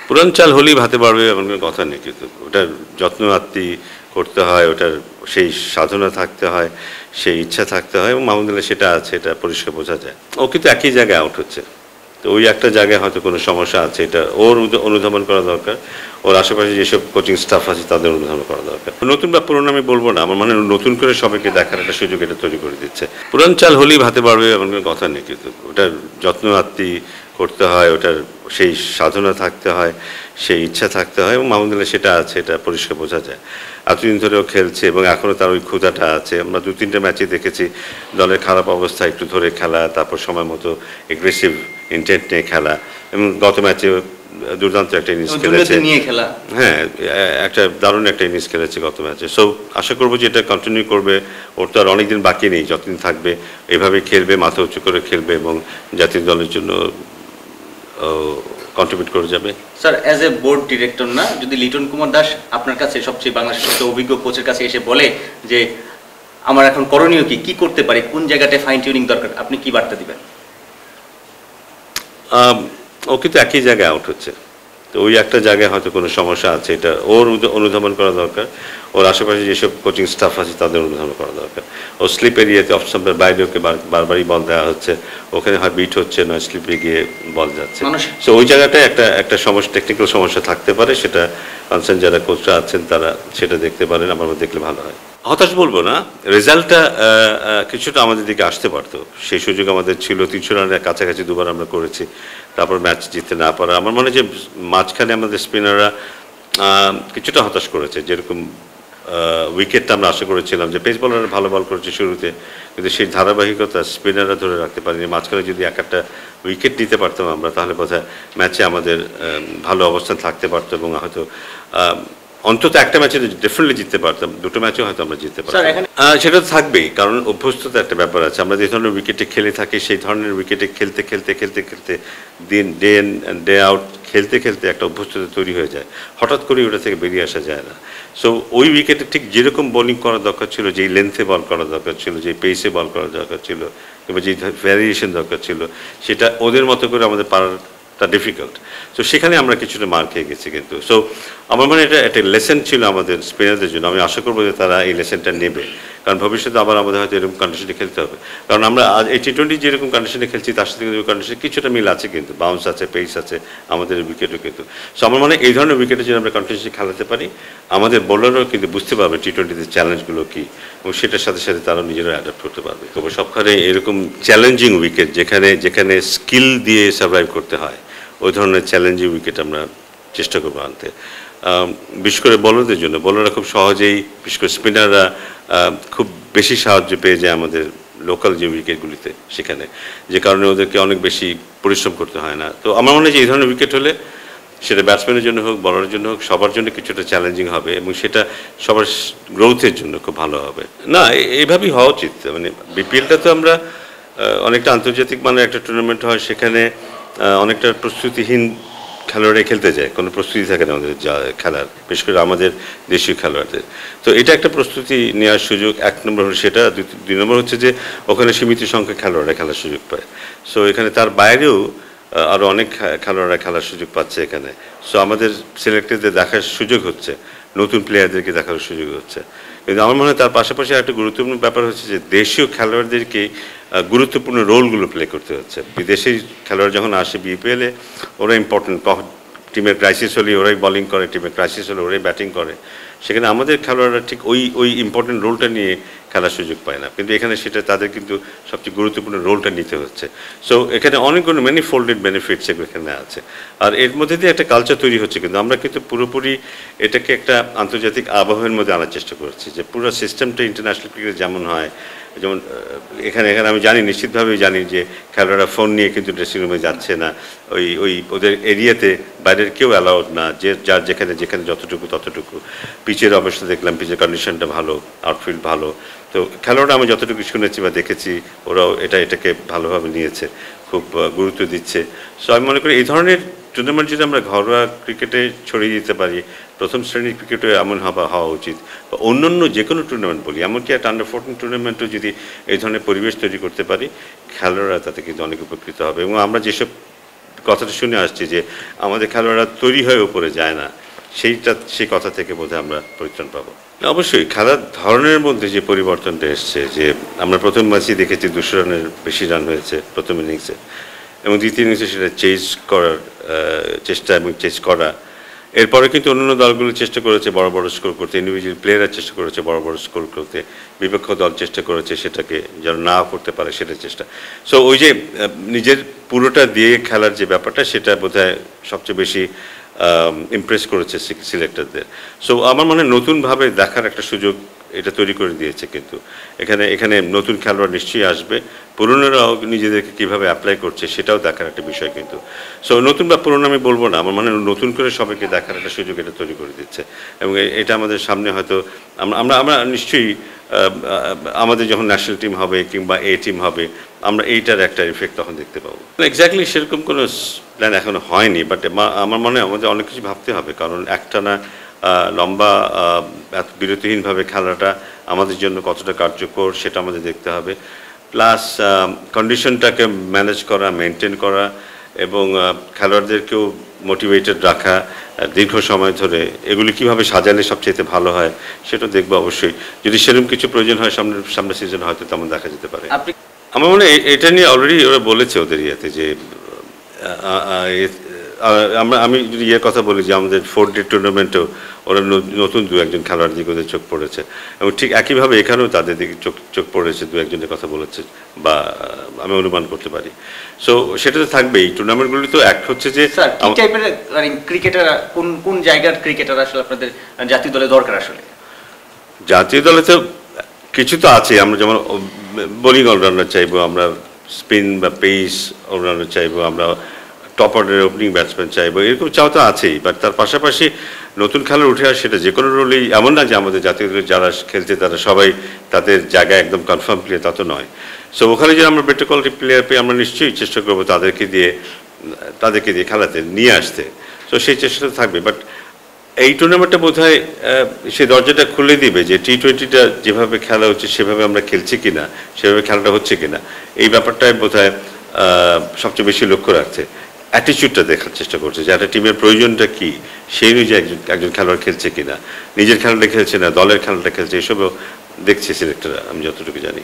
পুরান চাল হলেই ভাতে পারবে এমন কোনো কথা নেই, কিন্তু ওটার যত্ন আত্তি করতে হয়, ওটার সেই সাধনা থাকতে হয়, সেই ইচ্ছা থাকতে হয়, এবং মাহমুদুল্লাহ সেটা আছে, এটা পরিষ্কার বোঝা যায়। ও কিন্তু একই জায়গায় আউট হচ্ছে, তো ওই একটা জায়গায় হয়তো কোনো সমস্যা আছে, এটা ওর অনুধাবন করা দরকার। ওর আশেপাশে যেসব কোচিং স্টাফ আছে তাদের অনুধাবন করা দরকার। নতুন বা পুরনো আমি বলবো না, আমার মানে নতুন করে সবাইকে দেখার একটা সুযোগ এটা তৈরি করে দিচ্ছে। পুরান চাল হলেই ভাতে পারবে এমন কোনো কথা নেই, কিন্তু ওটার যত্ন আত্তি করতে হয়, ওটার সেই সাধনা থাকতে হয়, সেই ইচ্ছা থাকতে হয়, এবং মাহমুদুল্লাহ সেটা আছে, এটা পরিষ্কার বোঝা যায়। এতদিন ধরেও খেলছে এবং এখনও তার ওই ক্ষুধাটা আছে। আমরা 2-3টে ম্যাচে দেখেছি দলের খারাপ অবস্থা একটু ধরে খেলা, তারপর সময় মতো এগ্রেসিভ ইন্টেন্ট নিয়ে খেলা, এবং গত ম্যাচে দুর্দান্ত একটা ইনিংস খেলেছে। হ্যাঁ, একটা দারুণ একটা ইনিংস খেলেছে গত ম্যাচে। সো আশা করবো যে এটা কন্টিনিউ করবে। ওর তো আর অনেকদিন বাকি নেই, যতদিন থাকবে এভাবে খেলবে, মাথা উঁচু করে খেলবে এবং জাতীয় দলের জন্য কন্ট্রিবিউট করে যাবে। Sir, as a board director না, যদি লিটন কুমার দাস আপনার কাছে সবচেয়ে বাংলাদেশের সবচেয়ে অভিজ্ঞ কোচের কাছে এসে বলে যে আমার এখন করণীয় কি করতে পারি, কোন জায়গাটায় ফাইন টিউনিং দরকার, আপনি কি বার্তা দিবেন? ও কিন্তু একই জায়গায় আউট হচ্ছে, তো ওই একটা জায়গায় হয়তো কোনো সমস্যা আছে, এটা ওর অনুধাবন করা দরকার। ওর আশেপাশে যেসব কোচিং স্টাফ আছে তাদের অনুধাবন করা দরকার। ও স্লিপ এরিয়াতে অফ স্টাম্পের বাইরে ওকে বারবারই বল দেওয়া হচ্ছে, ওখানে হয় বিট হচ্ছে, নয় স্লিপে গিয়ে বল যাচ্ছে। সো ওই জায়গাটায় একটা সমস্যা, টেকনিক্যাল সমস্যা থাকতে পারে, সেটা কনসার্ন যারা কোচরা আছেন তারা সেটা দেখতে পারেন, আমার দেখলে ভালো হয়। হতাশ বলবো না, রেজাল্টটা কিছুটা আমাদের দিকে আসতে পারতো, সেই সুযোগ আমাদের ছিল। 300 রানের কাছাকাছি দুবার আমরা করেছি, তারপর ম্যাচ জিততে না পারা। আমার মনে হয় যে মাঝখানে আমাদের স্পিনাররা কিছুটা হতাশ করেছে, যেরকম উইকেটটা আমরা আশা করেছিলাম যে পেস বলাররা ভালো বল করেছে শুরুতে, কিন্তু সেই ধারাবাহিকতা স্পিনাররা ধরে রাখতে পারেনি। মাঝখানে যদি একটা উইকেট নিতে পারতাম আমরা, তাহলে বোধহয় ম্যাচে আমাদের ভালো অবস্থান থাকতে পারতো, এবং হয়তো অন্তত একটা ম্যাচে ডেফিনেটলি জিততে পারতাম, দুটো ম্যাচেও হয়তো আমরা জিততে পারতাম। সেটা থাকবেই, কারণ অভ্যস্ততা একটা ব্যাপার আছে। আমরা যে ধরনের উইকেটে খেলে থাকি, সেই ধরনের উইকেটে খেলতে খেলতে খেলতে খেলতে দিন ডে ইন ডে আউট খেলতে খেলতে একটা অভ্যস্ততা তৈরি হয়ে যায়, হঠাৎ করে ওটা থেকে বেরিয়ে আসা যায় না। সো ওই উইকেটে ঠিক যেরকম বোলিং করা দরকার ছিল, যেই লেন্থে বল করা দরকার ছিল, যেই পেসে বল করা দরকার ছিল, কিংবা যেই ভ্যারিয়েশন দরকার ছিল, সেটা ওদের মতো করে আমাদের পারার তা ডিফিকাল্ট। সো সেখানে আমরা কিছুটা মার খেয়ে গেছি, কিন্তু সো আমার মনে এটা একটা লেসেন ছিল আমাদের স্পিনারদের জন্য। আমি আশা করবো যে তারা এই লেসেনটা নেবে, কারণ ভবিষ্যতে আবার আমাদের হয়তো এরকম কন্ডিশনে খেলতে হবে। কারণ আমরা আজ এই টি-20 যেরকম কন্ডিশনে খেলছি, তার সাথে কিন্তু কন্ডিশনে কিছুটা মিল আছে, কিন্তু বাউন্স আছে, পেস আছে, আমাদের উইকেটও কিন্তু। সো আমার মনে হয় এই ধরনের উইকেটে যদি আমরা কন্টিনিউসলি খেলাতে পারি, আমাদের বোলারও কিন্তু বুঝতে পারবে টি-20তে চ্যালেঞ্জগুলো কী, এবং সেটার সাথে সাথে তারা নিজেরা অ্যাডাপ্ট করতে পারবে। তবে সবখানে এরকম চ্যালেঞ্জিং উইকেট, যেখানে স্কিল দিয়ে সার্ভাইভ করতে হয়, ওই ধরনের চ্যালেঞ্জিং উইকেট আমরা চেষ্টা করবো আনতে। বিশেষ করে বোলারদের জন্য, বোলাররা খুব সহজেই, বিশেষ করে স্পিনাররা খুব বেশি সাহায্য পেয়ে যায় আমাদের লোকাল যে উইকেটগুলিতে, সেখানে যে কারণে ওদেরকে অনেক বেশি পরিশ্রম করতে হয় না। তো আমার মনে হয় যে এই ধরনের উইকেট হলে সেটা ব্যাটসম্যানের জন্য হোক, বলারের জন্য হোক, সবার জন্য কিছুটা চ্যালেঞ্জিং হবে, এবং সেটা সবার গ্রোথের জন্য খুব ভালো হবে। না, এইভাবেই হওয়া উচিত। মানে বিপিএলটা তো আমরা অনেকটা আন্তর্জাতিক মানের একটা টুর্নামেন্ট হয়, সেখানে অনেকটা প্রস্তুতিহীন খেলোয়াড়রা খেলতে যায়, কোনো প্রস্তুতি থাকে না আমাদের যা খেলার, বিশেষ করে আমাদের দেশীয় খেলোয়াড়দের। তো এটা একটা প্রস্তুতি নেওয়ার সুযোগ, 1 নম্বর হলো সেটা। 2 নম্বর হচ্ছে যে ওখানে সীমিত সংখ্যক খেলোয়াড়রা খেলার সুযোগ পায়। সো এখানে তার বাইরেও আরও অনেক খেলোয়াড়রা খেলার সুযোগ পাচ্ছে এখানে। সো আমাদের সিলেক্টেডদের দেখার সুযোগ হচ্ছে, নতুন প্লেয়ারদেরকে দেখার সুযোগ হচ্ছে। কিন্তু আমার মনে হয় তার পাশাপাশি একটা গুরুত্বপূর্ণ ব্যাপার হচ্ছে যে দেশীয় খেলোয়াড়দেরকে গুরুত্বপূর্ণ রোলগুলো প্লে করতে হচ্ছে। বিদেশি খেলোয়াড় যখন আসে বিপিএলে, ওরা ইম্পর্টেন্ট, টিমের ক্রাইসিস হলে ওরাই বোলিং করে, টিমের ক্রাইসিস হলে ওরাই ব্যাটিং করে। সেখানে আমাদের খেলোয়াড়রা ঠিক ওই ইম্পর্টেন্ট রোলটা নিয়ে খেলার সুযোগ পায় না, কিন্তু এখানে সেটা তাদের কিন্তু সবচেয়ে গুরুত্বপূর্ণ রোলটা নিতে হচ্ছে। সো এখানে অনেকগুলো ম্যানি ফোল্ডেড বেনিফিটস এখানে আছে, আর এর মধ্যে দিয়ে একটা কালচার তৈরি হচ্ছে। কিন্তু আমরা কিন্তু পুরোপুরি এটাকে একটা আন্তর্জাতিক আবহাওয়ার মধ্যে আনার চেষ্টা করছি, যে পুরো সিস্টেমটা ইন্টারন্যাশনাল ক্রিকেট যেমন হয়, যেমন এখানে আমি জানি, নিশ্চিতভাবেই জানি যে খেলোয়াড়রা ফোন নিয়ে কিন্তু ড্রেসিং রুমে যাচ্ছে না, ওদের এরিয়াতে বাইরের কেউ অ্যালাউড না, যে যার যেখানে যতটুকু ততটুকু। পিচের অবস্থা দেখলাম, পিচের কন্ডিশনটা ভালো, আউটফিল্ড ভালো। তো খেলোয়াড়রা আমি যতটুকু শুনেছি বা দেখেছি, ওরাও এটাকে ভালোভাবে নিয়েছে, খুব গুরুত্ব দিচ্ছে। সো আমি মনে করি এই ধরনের টুর্নামেন্ট যদি আমরা ঘরোয়া ক্রিকেটে ছড়িয়ে দিতে পারি, প্রথম শ্রেণীর ক্রিকেটে এমন হওয়া উচিত, বা অন্যান্য যে কোনো টুর্নামেন্ট বলি, এমনকি একটা আন্ডার-14 টুর্নামেন্টও যদি এই ধরনের পরিবেশ তৈরি করতে পারি, খেলোয়াড়রা তাতে কিন্তু অনেক উপকৃত হবে। এবং আমরা যেসব কথাটা শুনে আসছি যে আমাদের খেলোয়াড়রা তৈরি হয়ে উপরে যায় না, সেই কথা থেকে বোধহয় আমরা পরিত্রাণ পাবো। অবশ্যই খেলার ধরনের মধ্যে যে পরিবর্তনটা এসছে, যে আমরা প্রথম ম্যাচই দেখেছি 200 রানের বেশি রান হয়েছে প্রথম ইনিংসে, এবং দ্বিতীয় ইনিংসে সেটা চেজ করার চেষ্টা এবং চেজ করা। এরপরে কিন্তু অন্যান্য দলগুলো চেষ্টা করেছে বড় বড় স্কোর করতে, ইন্ডিভিজুয়াল প্লেয়াররা চেষ্টা করেছে বড় বড় স্কোর করতে, বিপক্ষ দল চেষ্টা করেছে সেটাকে যেন না করতে পারে সেটা চেষ্টা। সো ওই যে নিজের পুরোটা দিয়ে খেলার যে ব্যাপারটা, সেটা বোধহয় সবচেয়ে বেশি ইমপ্রেস করেছে সিলেক্টরদের। সো আমার মনে হয় নতুনভাবে দেখার একটা সুযোগ এটা তৈরি করে দিয়েছে। কিন্তু এখানে নতুন খেলোয়াড় নিশ্চয়ই আসবে, পুরনোরাও নিজেদেরকে কীভাবে অ্যাপ্লাই করছে সেটাও দেখার একটা বিষয় কিন্তু। সো নতুন বা পুরনো আমি বলবো না, আমার মনে হয় নতুন করে সবাইকে দেখার একটা সুযোগ এটা তৈরি করে দিচ্ছে, এবং এটা আমাদের সামনে হয়তো আমরা নিশ্চয়ই আমাদের যখন ন্যাশনাল টিম হবে কিংবা এ টিম হবে, আমরা এইটার একটা ইফেক্ট তখন দেখতে পাবো। এক্স্যাক্টলি সেরকম কোনো প্ল্যান এখনো হয়নি, বাট আমার মনে হয় আমাদের অনেক কিছু ভাবতে হবে, কারণ একটানা লম্বা বিরতিহীনভাবে খেলাটা আমাদের জন্য কতটা কার্যকর সেটা আমাদের দেখতে হবে, প্লাস কন্ডিশনটাকে ম্যানেজ করা, মেনটেন করা, এবং খেলোয়াড়দেরকেও মোটিভেটেড রাখা দীর্ঘ সময় ধরে, এগুলি কীভাবে সাজালে সবচেয়ে ভালো হয় সেটা দেখবো অবশ্যই। যদি সেরকম কিছু প্রয়োজন হয় সামনের সিজন হয়তো তেমন দেখা যেতে পারে। আমার মনে হয় এটা নিয়ে অলরেডি ওরা বলেছে ওদের ইয়েতে যে আমি যদি ইয়ের কথা বলি যে আমাদের 4 ডে টুর্নামেন্টেও ওরা নতুন 2-1 খেলোয়াড় দিকে ওদের চোখ পড়েছে, এবং ঠিক একইভাবে এখানেও তাদের দিকে চোখ পড়েছে, 2-1 কথা বলেছে বা আমি অনুমান করতে পারি। সো সেটা তো থাকবেই। টুর্নামেন্টগুলি তো এক হচ্ছে যে ক্রিকেটার কোন জায়গার ক্রিকেটার আসলে আপনাদের জাতীয় দলে দরকার? আসলে জাতীয় দলে তো কিছু তো আছে, আমরা যেমন বোলিং অলরাউন্ডার চাইবো, আমরা স্পিন বা পেস অলরাউন্ডার চাইবো, আমরা টপ অর্ডারের ওপেনিং ব্যাটসম্যান চাইবো, এরকম চাও তো আছেই। বাট তার পাশাপাশি নতুন খেলার উঠে আসে, সেটা যে কোনো রোলেই, এমন না যে আমাদের জাতীয় দলে যারা খেলছে তারা সবাই তাদের জায়গায় একদম কনফার্ম প্লেয়ার, তা তো নয়। সো ওখানে যে আমরা বেটার কোয়ালিটি প্লেয়ার পেয়ে আমরা নিশ্চয়ই চেষ্টা করবো তাদেরকে দিয়ে খেলাতে নিয়ে আসতে। সো সেই চেষ্টাটা থাকবে। বাট এই টুর্নামেন্টটা বোধ হয় সে দরজাটা খুলে দিবে যে T20টা যেভাবে খেলা হচ্ছে সেভাবে আমরা খেলছি কিনা, সেভাবে খেলাটা হচ্ছে কিনা, এই ব্যাপারটাই বোধ হয় সবচেয়ে বেশি লক্ষ্য রাখছে। অ্যাটিচিউডটা দেখার চেষ্টা করছে যে একটা টিমের প্রয়োজনটা কী, সেই অনুযায়ী একজন খেলোয়াড় খেলছে কিনা, নিজের খেলাটা খেলছে না দলের খেলাটা খেলছে, এসবও দেখছে সিলেক্টররা, আমি যতটুকু জানি।